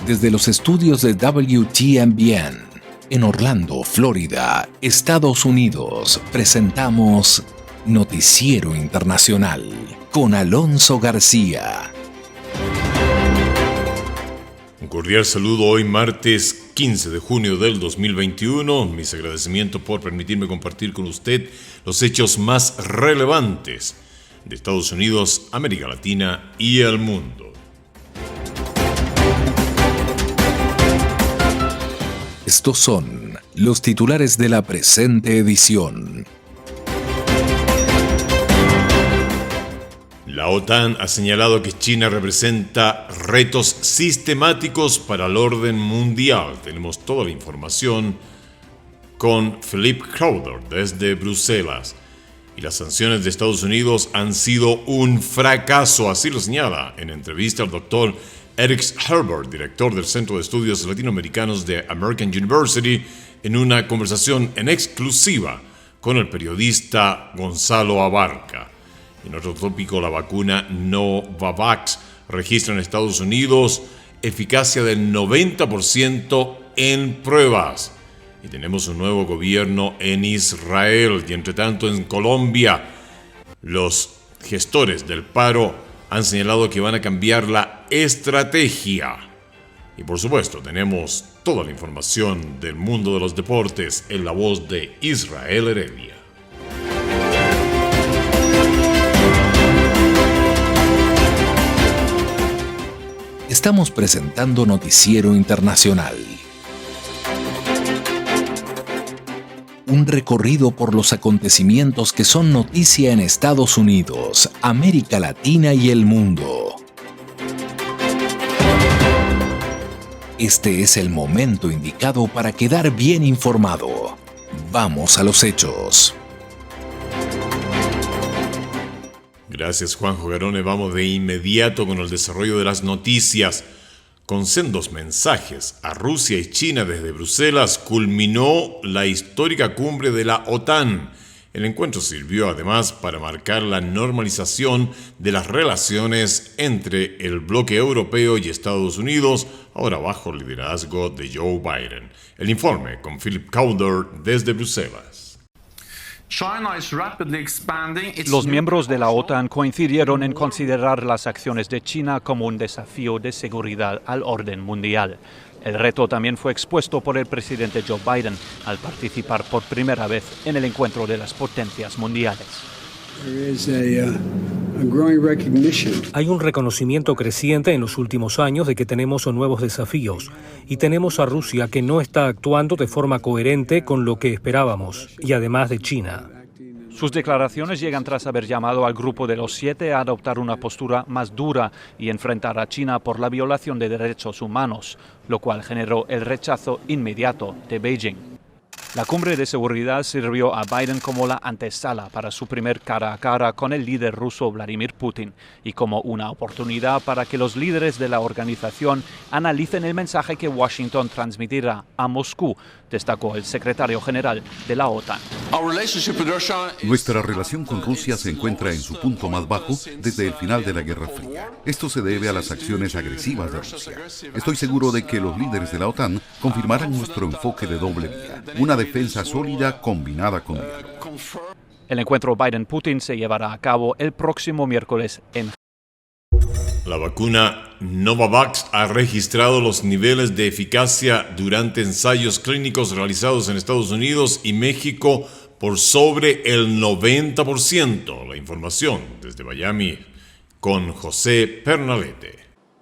Desde los estudios de WTMBN en Orlando, Florida, Estados Unidos, presentamos Noticiero Internacional con Alonso García. Un cordial saludo hoy martes 15 de junio del 2021. Mis agradecimientos por permitirme compartir con usted los hechos más relevantes de Estados Unidos, América Latina y el mundo. Estos son los titulares de la presente edición. La OTAN ha señalado que China representa retos sistemáticos para el orden mundial. Tenemos toda la información con Philip Crowder desde Bruselas. Y las sanciones de Estados Unidos han sido un fracaso, así lo señala en entrevista al doctor Eric Herbert, director del Centro de Estudios Latinoamericanos de American University, en una conversación en exclusiva con el periodista Gonzalo Abarca. En otro tópico, la vacuna Novavax registra en Estados Unidos eficacia del 90% en pruebas. Y tenemos un nuevo gobierno en Israel. Y entre tanto, en Colombia, los gestores del paro han señalado que van a cambiar la estrategia. Y por supuesto, tenemos toda la información del mundo de los deportes en la voz de Israel Heredia. Estamos presentando Noticiero Internacional. Un recorrido por los acontecimientos que son noticia en Estados Unidos, América Latina y el mundo. Este es el momento indicado para quedar bien informado. Vamos a los hechos. Gracias, Juanjo Garone. Vamos de inmediato con el desarrollo de las noticias. Con sendos mensajes a Rusia y China desde Bruselas, culminó la histórica cumbre de la OTAN. El encuentro sirvió además para marcar la normalización de las relaciones entre el bloque europeo y Estados Unidos, ahora bajo el liderazgo de Joe Biden. El informe con Philip Crowder desde Bruselas. Los miembros de la OTAN coincidieron en considerar las acciones de China como un desafío de seguridad al orden mundial. El reto también fue expuesto por el presidente Joe Biden al participar por primera vez en el encuentro de las potencias mundiales. Hay un reconocimiento creciente en los últimos años de que tenemos nuevos desafíos y tenemos a Rusia que no está actuando de forma coherente con lo que esperábamos, y además de China. Sus declaraciones llegan tras haber llamado al Grupo de los 7 a adoptar una postura más dura y enfrentar a China por la violación de derechos humanos, lo cual generó el rechazo inmediato de Beijing. La cumbre de seguridad sirvió a Biden como la antesala para su primer cara a cara con el líder ruso Vladimir Putin y como una oportunidad para que los líderes de la organización analicen el mensaje que Washington transmitirá a Moscú, destacó el secretario general de la OTAN. Nuestra relación con Rusia se encuentra en su punto más bajo desde el final de la Guerra Fría. Esto se debe a las acciones agresivas de Rusia. Estoy seguro de que los líderes de la OTAN confirmarán nuestro enfoque de doble vía, una defensa sólida combinada con diálogo. El encuentro Biden-Putin se llevará a cabo el próximo miércoles en La vacuna Novavax ha registrado los niveles de eficacia durante ensayos clínicos realizados en Estados Unidos y México por sobre el 90%. La información desde Miami con José Pernalete.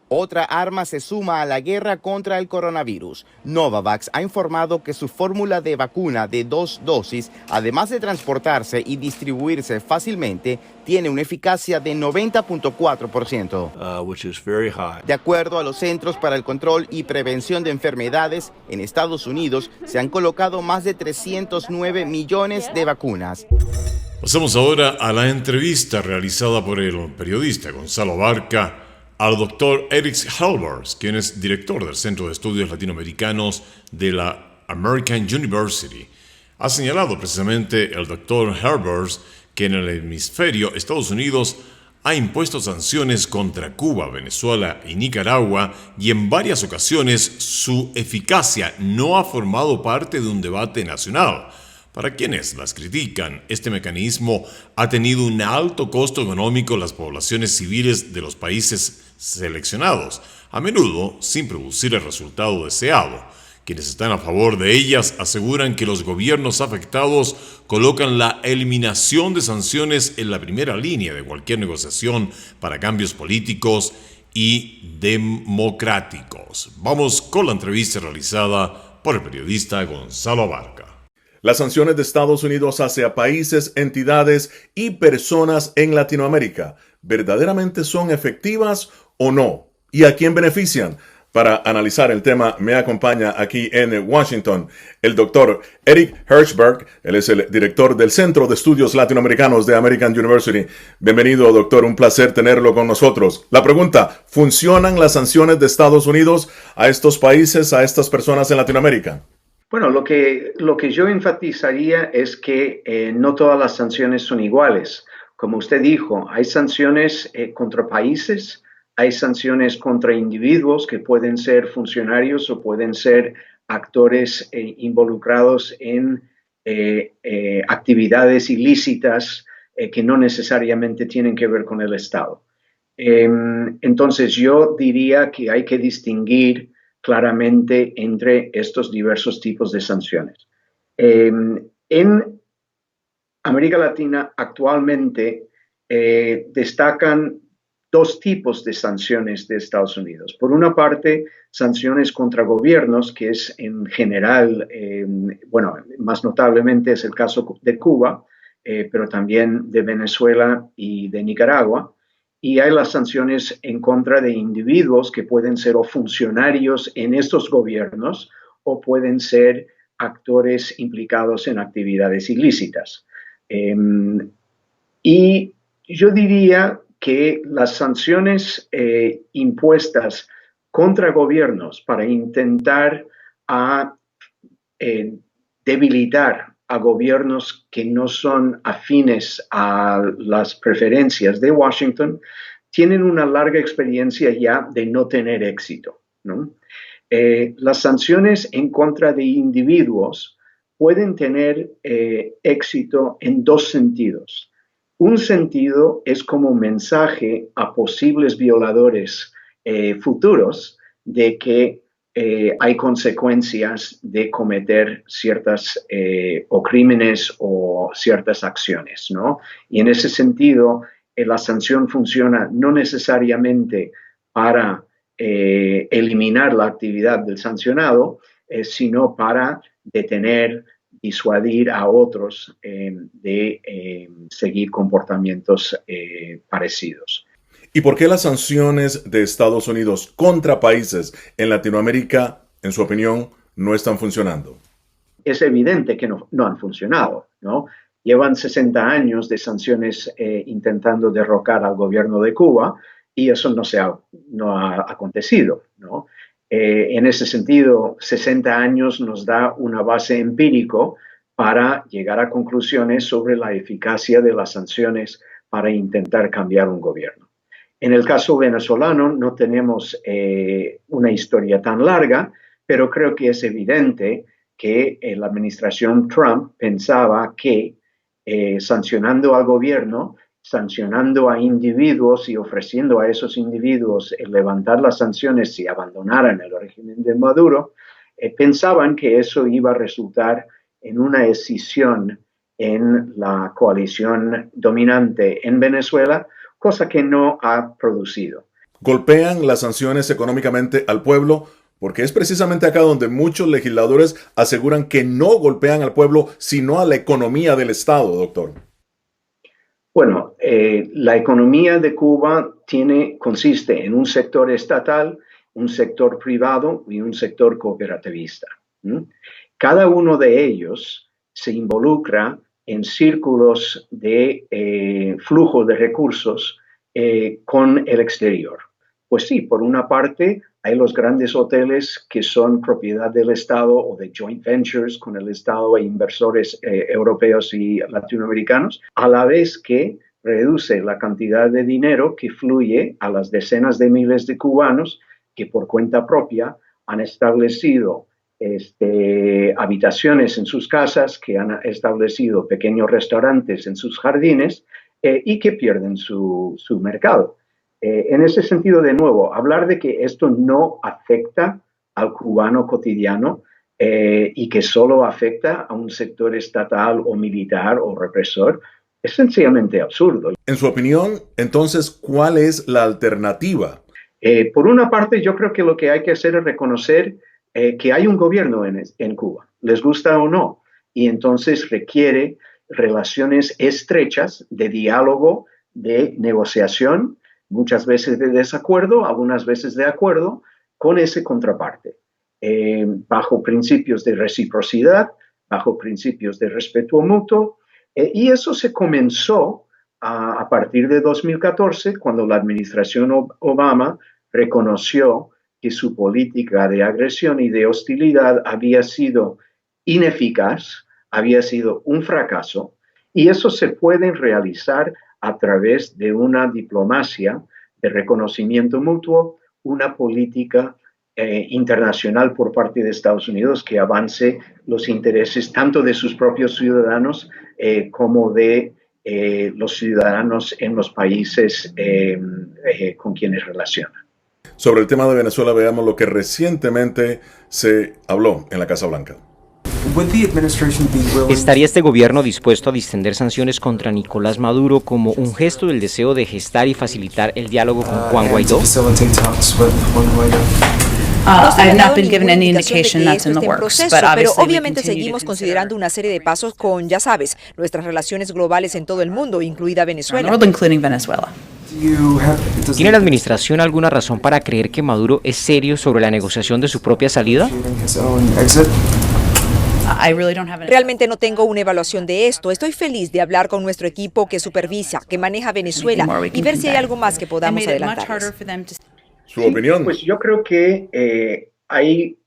Otra arma se suma a la guerra contra el coronavirus. Novavax ha informado que su fórmula de vacuna de 2 dosis, además de transportarse y distribuirse fácilmente, tiene una eficacia de 90.4%. De acuerdo a los Centros para el Control y Prevención de Enfermedades, en Estados Unidos se han colocado más de 309 millones de vacunas. Pasamos ahora a la entrevista realizada por el periodista Gonzalo Abarca al doctor Eric Herbert, quien es director del Centro de Estudios Latinoamericanos de la American University. Ha señalado precisamente el doctor Herbert que en el hemisferio Estados Unidos ha impuesto sanciones contra Cuba, Venezuela y Nicaragua, y en varias ocasiones su eficacia no ha formado parte de un debate nacional. Para quienes las critican, este mecanismo ha tenido un alto costo económico en las poblaciones civiles de los países seleccionados, a menudo sin producir el resultado deseado. Quienes están a favor de ellas aseguran que los gobiernos afectados colocan la eliminación de sanciones en la primera línea de cualquier negociación para cambios políticos y democráticos. Vamos con la entrevista realizada por el periodista Gonzalo Abarca. Las sanciones de Estados Unidos hacia países, entidades y personas en Latinoamérica, ¿verdaderamente son efectivas o no? ¿Y a quién benefician? Para analizar el tema me acompaña aquí en Washington el doctor Eric Hirschberg. Él es el director del Centro de Estudios Latinoamericanos de American University. Bienvenido, doctor. Un placer tenerlo con nosotros. La pregunta, ¿funcionan las sanciones de Estados Unidos a estos países, a estas personas en Latinoamérica? Bueno, lo que yo enfatizaría es que no todas las sanciones son iguales. Como usted dijo, hay sanciones contra países, hay sanciones contra individuos que pueden ser funcionarios o pueden ser actores involucrados en actividades ilícitas que no necesariamente tienen que ver con el Estado. Entonces, yo diría que hay que distinguir claramente entre estos diversos tipos de sanciones. En América Latina actualmente destacan dos tipos de sanciones de Estados Unidos. Por una parte, sanciones contra gobiernos, que es en general, más notablemente es el caso de Cuba, pero también de Venezuela y de Nicaragua. Y hay las sanciones en contra de individuos que pueden ser o funcionarios en estos gobiernos o pueden ser actores implicados en actividades ilícitas. Y yo diría que las sanciones impuestas contra gobiernos para intentar debilitar a gobiernos que no son afines a las preferencias de Washington, tienen una larga experiencia ya de no tener éxito, ¿no? Las sanciones en contra de individuos pueden tener éxito en dos sentidos. Un sentido es como mensaje a posibles violadores futuros de que hay consecuencias de cometer ciertas o crímenes o ciertas acciones, ¿no? Y en ese sentido, la sanción funciona no necesariamente para eliminar la actividad del sancionado, sino para detener, disuadir a otros de seguir comportamientos parecidos. ¿Y por qué las sanciones de Estados Unidos contra países en Latinoamérica, en su opinión, no están funcionando? Es evidente que no han funcionado, ¿no? Llevan 60 años de sanciones intentando derrocar al gobierno de Cuba y eso no ha acontecido, ¿no? En ese sentido, 60 años nos da una base empírico para llegar a conclusiones sobre la eficacia de las sanciones para intentar cambiar un gobierno. En el caso venezolano no tenemos una historia tan larga, pero creo que es evidente que la administración Trump pensaba que sancionando al gobierno, sancionando a individuos y ofreciendo a esos individuos levantar las sanciones si abandonaran el régimen de Maduro, pensaban que eso iba a resultar en una escisión en la coalición dominante en Venezuela, cosa que no ha producido. ¿Golpean las sanciones económicamente al pueblo? Porque es precisamente acá donde muchos legisladores aseguran que no golpean al pueblo, sino a la economía del Estado, doctor. Bueno, la economía de Cuba consiste en un sector estatal, un sector privado y un sector cooperativista. Cada uno de ellos se involucra en círculos de flujo de recursos con el exterior. Pues sí, por una parte hay los grandes hoteles que son propiedad del Estado o de joint ventures con el Estado e inversores europeos y latinoamericanos, a la vez que reduce la cantidad de dinero que fluye a las decenas de miles de cubanos que por cuenta propia han establecido habitaciones en sus casas, que han establecido pequeños restaurantes en sus jardines y que pierden su mercado. En ese sentido, de nuevo, hablar de que esto no afecta al cubano cotidiano y que solo afecta a un sector estatal o militar o represor es sencillamente absurdo. En su opinión, entonces, ¿cuál es la alternativa? Por una parte, yo creo que lo que hay que hacer es reconocer que hay un gobierno en Cuba, les gusta o no, y entonces requiere relaciones estrechas de diálogo, de negociación, muchas veces de desacuerdo, algunas veces de acuerdo, con ese contraparte, bajo principios de reciprocidad, bajo principios de respeto mutuo, y eso se comenzó a partir de 2014, cuando la administración Obama reconoció que su política de agresión y de hostilidad había sido ineficaz, había sido un fracaso, y eso se puede realizar a través de una diplomacia de reconocimiento mutuo, una política internacional por parte de Estados Unidos que avance los intereses tanto de sus propios ciudadanos como de los ciudadanos en los países con quienes relaciona. Sobre el tema de Venezuela, veamos lo que recientemente se habló en la Casa Blanca. ¿Estaría este gobierno dispuesto a distender sanciones contra Nicolás Maduro como un gesto del deseo de gestar y facilitar el diálogo con Juan Guaidó? No se me ha dado ninguna indicación de que esto esté en proceso, pero obviamente seguimos considerando una serie de pasos con, ya sabes, nuestras relaciones globales en todo el mundo, incluida Venezuela. ¿Tiene la administración alguna razón para creer que Maduro es serio sobre la negociación de su propia salida? Realmente no tengo una evaluación de esto. Estoy feliz de hablar con nuestro equipo que supervisa, que maneja Venezuela y ver si hay algo más que podamos adelantar. ¿Su opinión? Pues yo creo que hay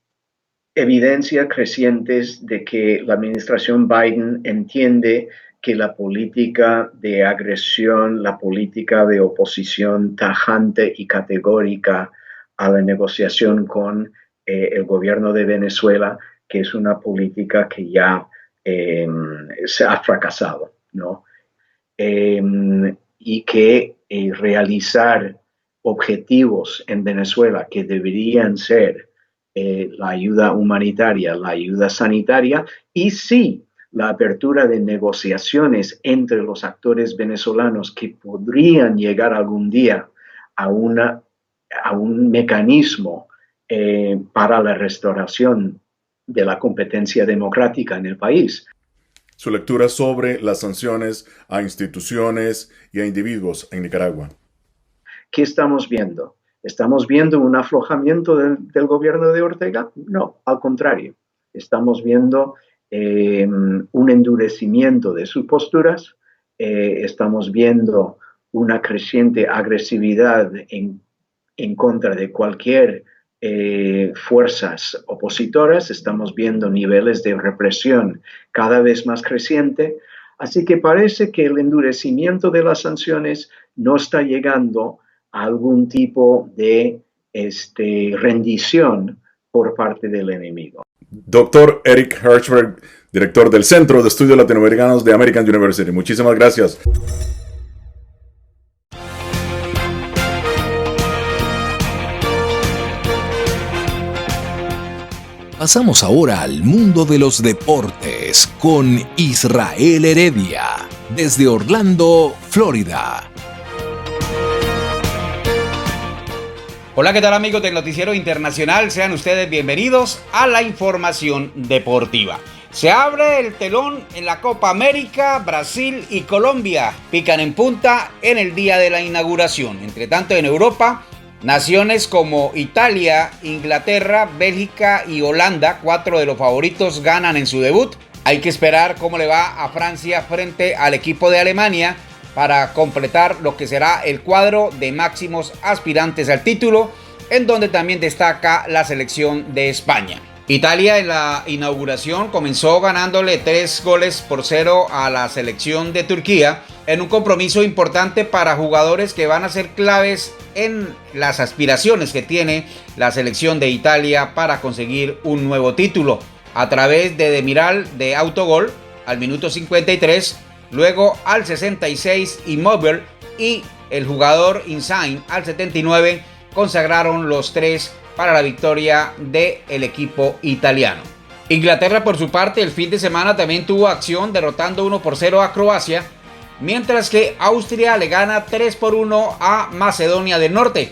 evidencia crecientes de que la administración Biden entiende que la política de agresión, la política de oposición tajante y categórica a la negociación con el gobierno de Venezuela, que es una política que ya se ha fracasado, ¿no? Y que realizar objetivos en Venezuela que deberían ser la ayuda humanitaria, la ayuda sanitaria y sí la apertura de negociaciones entre los actores venezolanos que podrían llegar algún día a un mecanismo para la restauración de la competencia democrática en el país. Su lectura sobre las sanciones a instituciones y a individuos en Nicaragua. ¿Qué estamos viendo? ¿Estamos viendo un aflojamiento del gobierno de Ortega? No, al contrario. Estamos viendo un endurecimiento de sus posturas, estamos viendo una creciente agresividad en contra de cualquier fuerzas opositoras, estamos viendo niveles de represión cada vez más creciente, así que parece que el endurecimiento de las sanciones no está llegando a algún tipo de rendición por parte del enemigo. Doctor Eric Hershberg, director del Centro de Estudios Latinoamericanos de American University. Muchísimas gracias. Pasamos ahora al mundo de los deportes con Israel Heredia, desde Orlando, Florida. Hola, ¿qué tal amigos del Noticiero Internacional? Sean ustedes bienvenidos a la información deportiva. Se abre el telón en la Copa América, Brasil y Colombia pican en punta en el día de la inauguración. Entre tanto, en Europa, naciones como Italia, Inglaterra, Bélgica y Holanda, 4 de los favoritos, ganan en su debut. Hay que esperar cómo le va a Francia frente al equipo de Alemania para completar lo que será el cuadro de máximos aspirantes al título, en donde también destaca la selección de España. Italia en la inauguración comenzó ganándole 3-0 a la selección de Turquía en un compromiso importante para jugadores que van a ser claves en las aspiraciones que tiene la selección de Italia para conseguir un nuevo título. A través de Demiral de autogol al minuto 53, luego al 66 Immobile y el jugador Insigne al 79 consagraron los tres para la victoria del equipo italiano. Inglaterra, por su parte, el fin de semana también tuvo acción derrotando 1-0 a Croacia, mientras que Austria le gana 3-1 a Macedonia del Norte.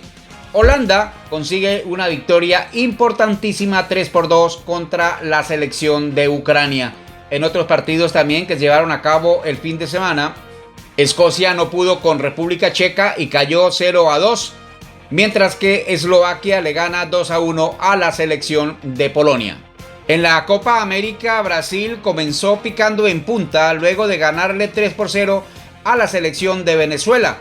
Holanda consigue una victoria importantísima 3-2 contra la selección de Ucrania. En otros partidos también que se llevaron a cabo el fin de semana, Escocia no pudo con República Checa y cayó 0-2. Mientras que Eslovaquia le gana 2-1 a la selección de Polonia. En la Copa América, Brasil comenzó picando en punta luego de ganarle 3-0 a la selección de Venezuela.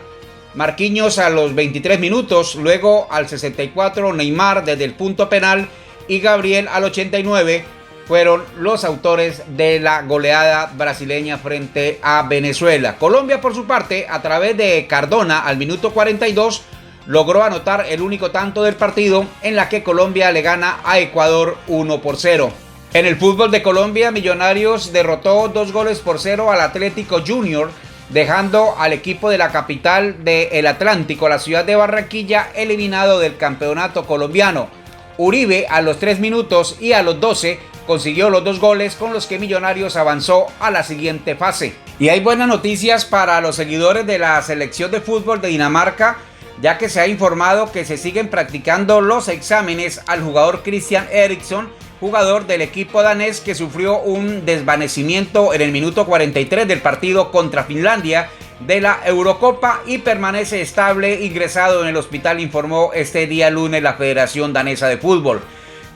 Marquinhos a los 23 minutos, luego al 64 Neymar desde el punto penal y Gabriel al 89 fueron los autores de la goleada brasileña frente a Venezuela. Colombia, por su parte, a través de Cardona al minuto 42, logró anotar el único tanto del partido, en la que Colombia le gana a Ecuador 1-0. En el fútbol de Colombia, Millonarios derrotó 2-0 al Atlético Junior, dejando al equipo de la capital del Atlántico, la ciudad de Barranquilla, eliminado del campeonato colombiano. Uribe a los 3 minutos y a los 12 consiguió los 2 goles con los que Millonarios avanzó a la siguiente fase. Y hay buenas noticias para los seguidores de la selección de fútbol de Dinamarca, ya que se ha informado que se siguen practicando los exámenes al jugador Christian Eriksen, jugador del equipo danés que sufrió un desvanecimiento en el minuto 43 del partido contra Finlandia de la Eurocopa y permanece estable ingresado en el hospital, informó este día lunes la Federación Danesa de Fútbol.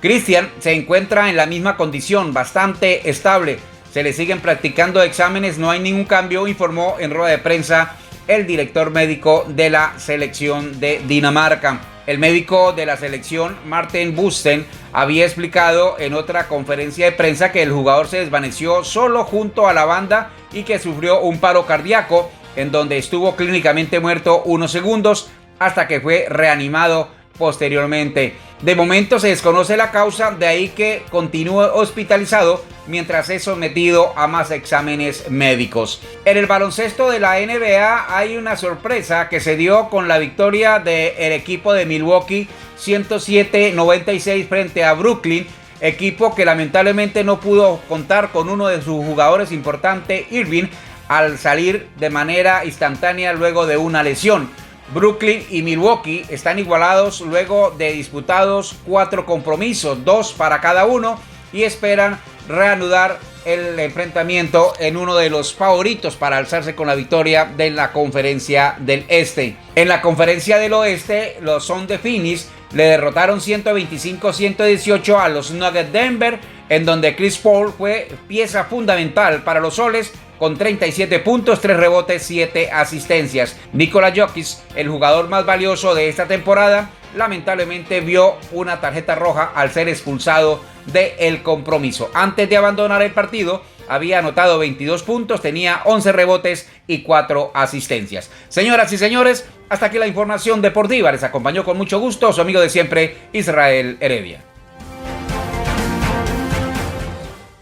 Christian se encuentra en la misma condición, bastante estable. Se le siguen practicando exámenes, no hay ningún cambio, informó en rueda de prensa el director médico de la selección de Dinamarca. El médico de la selección, Martin Busten, había explicado en otra conferencia de prensa que el jugador se desvaneció solo junto a la banda y que sufrió un paro cardíaco, en donde estuvo clínicamente muerto unos segundos hasta que fue reanimado posteriormente. De momento se desconoce la causa, de ahí que continúe hospitalizado mientras es sometido a más exámenes médicos. En el baloncesto de la NBA hay una sorpresa que se dio con la victoria del equipo de Milwaukee 107-96 frente a Brooklyn, equipo que lamentablemente no pudo contar con uno de sus jugadores importantes, Irving, al salir de manera instantánea luego de una lesión. Brooklyn y Milwaukee están igualados luego de disputados 4 compromisos, 2 para cada uno, y esperan reanudar el enfrentamiento en uno de los favoritos para alzarse con la victoria de la Conferencia del Este. En la Conferencia del Oeste, los Suns de Phoenix le derrotaron 125-118 a los Nuggets de Denver, en donde Chris Paul fue pieza fundamental para los soles, con 37 puntos, 3 rebotes, 7 asistencias. Nikola Jokic, el jugador más valioso de esta temporada, lamentablemente vio una tarjeta roja al ser expulsado del compromiso. Antes de abandonar el partido, había anotado 22 puntos, tenía 11 rebotes y 4 asistencias. Señoras y señores, hasta aquí la información deportiva. Les acompañó con mucho gusto su amigo de siempre, Israel Heredia.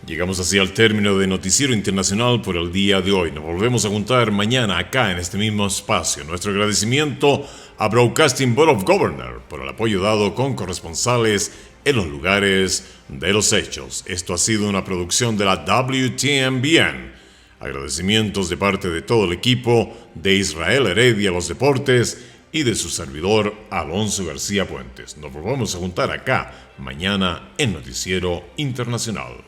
Llegamos así al término de Noticiero Internacional por el día de hoy. Nos volvemos a juntar mañana acá en este mismo espacio. Nuestro agradecimiento a Broadcasting Board of Governors por el apoyo dado con corresponsales en los lugares de los hechos. Esto ha sido una producción de la WTMBN. Agradecimientos de parte de todo el equipo de Israel Heredia, los deportes, y de su servidor Alonso García Puentes. Nos volvemos a juntar acá mañana en Noticiero Internacional.